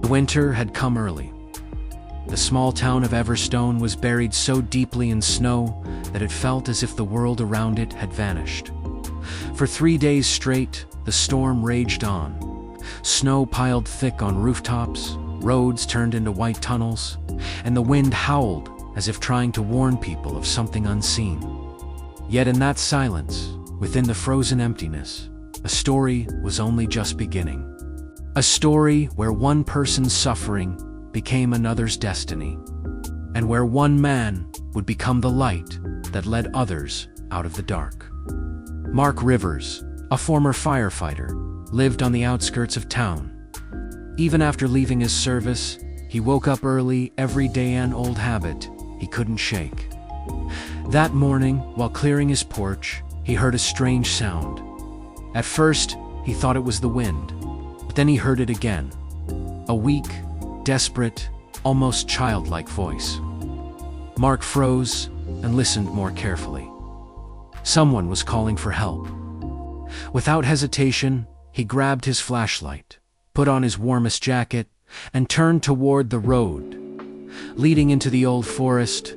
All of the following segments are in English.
Winter had come early. The small town of Everstone was buried so deeply in snow that it felt as if the world around it had vanished. For 3 days straight, the storm raged on. Snow piled thick on rooftops, roads turned into white tunnels, and the wind howled as if trying to warn people of something unseen. Yet in that silence, within the frozen emptiness, a story was only just beginning. A story where one person's suffering became another's destiny, and where one man would become the light that led others out of the dark. Mark Rivers, a former firefighter, lived on the outskirts of town. Even after leaving his service, he woke up early every day, an old habit he couldn't shake. That morning, while clearing his porch, he heard a strange sound. At first, he thought it was the wind. Then he heard it again, a weak, desperate, almost childlike voice. Mark froze and listened more carefully. Someone was calling for help. Without hesitation, he grabbed his flashlight, put on his warmest jacket, and turned toward the road leading into the old forest.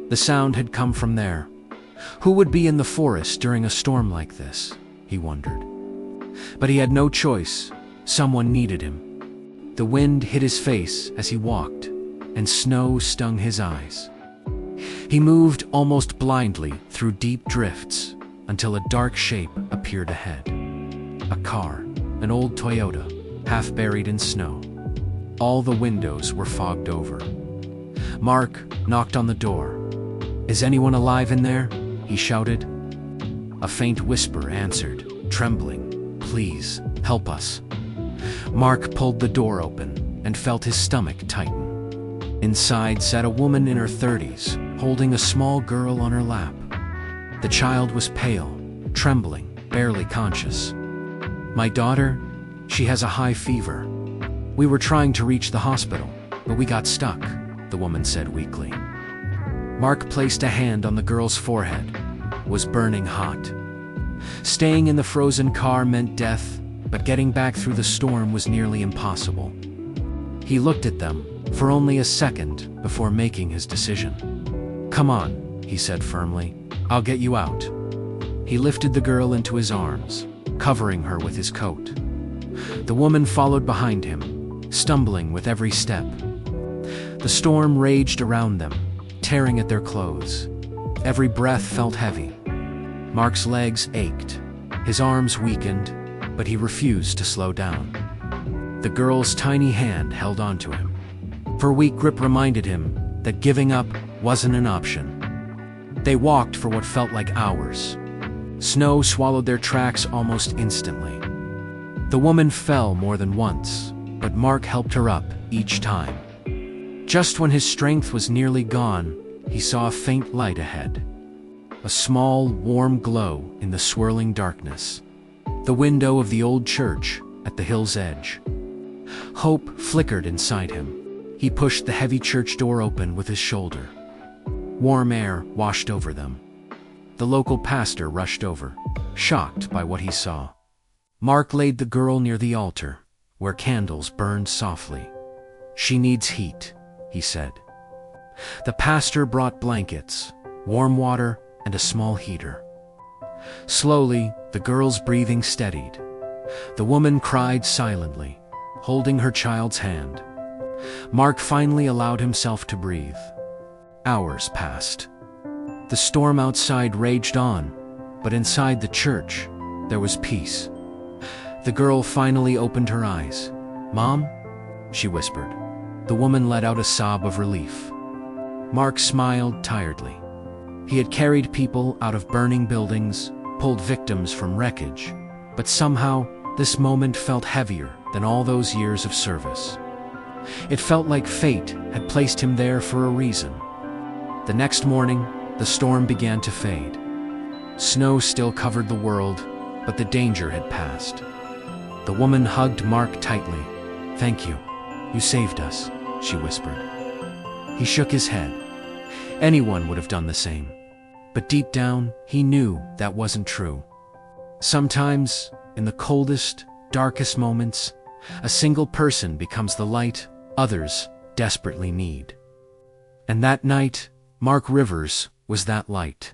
The sound had come from there. Who would be in the forest during a storm like this? He wondered. But he had no choice. Someone needed him. The wind hit his face as he walked, and snow stung his eyes. He moved almost blindly through deep drifts until a dark shape appeared ahead. A car, an old Toyota, half buried in snow. All the windows were fogged over. Mark knocked on the door. "Is anyone alive in there?" he shouted. A faint whisper answered, trembling, "Please, help us." Mark pulled the door open and felt his stomach tighten. Inside sat a woman in her 30s, holding a small girl on her lap. The child was pale, trembling, barely conscious. "My daughter, she has a high fever. We were trying to reach the hospital, but we got stuck," the woman said weakly. Mark placed a hand on the girl's forehead. It was burning hot. Staying in the frozen car meant death, but getting back through the storm was nearly impossible. He looked at them for only a second before making his decision. "Come on," he said firmly. "I'll get you out." He lifted the girl into his arms, covering her with his coat. The woman followed behind him, stumbling with every step. The storm raged around them, tearing at their clothes. Every breath felt heavy. Mark's legs ached, his arms weakened, but he refused to slow down. The girl's tiny hand held onto him. Her weak grip reminded him that giving up wasn't an option. They walked for what felt like hours. Snow swallowed their tracks almost instantly. The woman fell more than once, but Mark helped her up each time. Just when his strength was nearly gone, he saw a faint light ahead. A small, warm glow in the swirling darkness. The window of the old church at the hill's edge. Hope flickered inside him. He pushed the heavy church door open with his shoulder. Warm air washed over them. The local pastor rushed over, shocked by what he saw. Mark laid the girl near the altar, where candles burned softly. "She needs heat," he said. The pastor brought blankets, warm water, and a small heater. Slowly, the girl's breathing steadied. The woman cried silently, holding her child's hand. Mark finally allowed himself to breathe. Hours passed. The storm outside raged on, but inside the church, there was peace. The girl finally opened her eyes. "Mom?" she whispered. The woman let out a sob of relief. Mark smiled tiredly. He had carried people out of burning buildings, pulled victims from wreckage, but somehow this moment felt heavier than all those years of service. It felt like fate had placed him there for a reason. The next morning, the storm began to fade. Snow still covered the world, but the danger had passed. The woman hugged Mark tightly, "Thank you. You saved us," she whispered. He shook his head. Anyone would have done the same. But deep down, he knew that wasn't true. Sometimes, in the coldest, darkest moments, a single person becomes the light others desperately need. And that night, Mark Rivers was that light.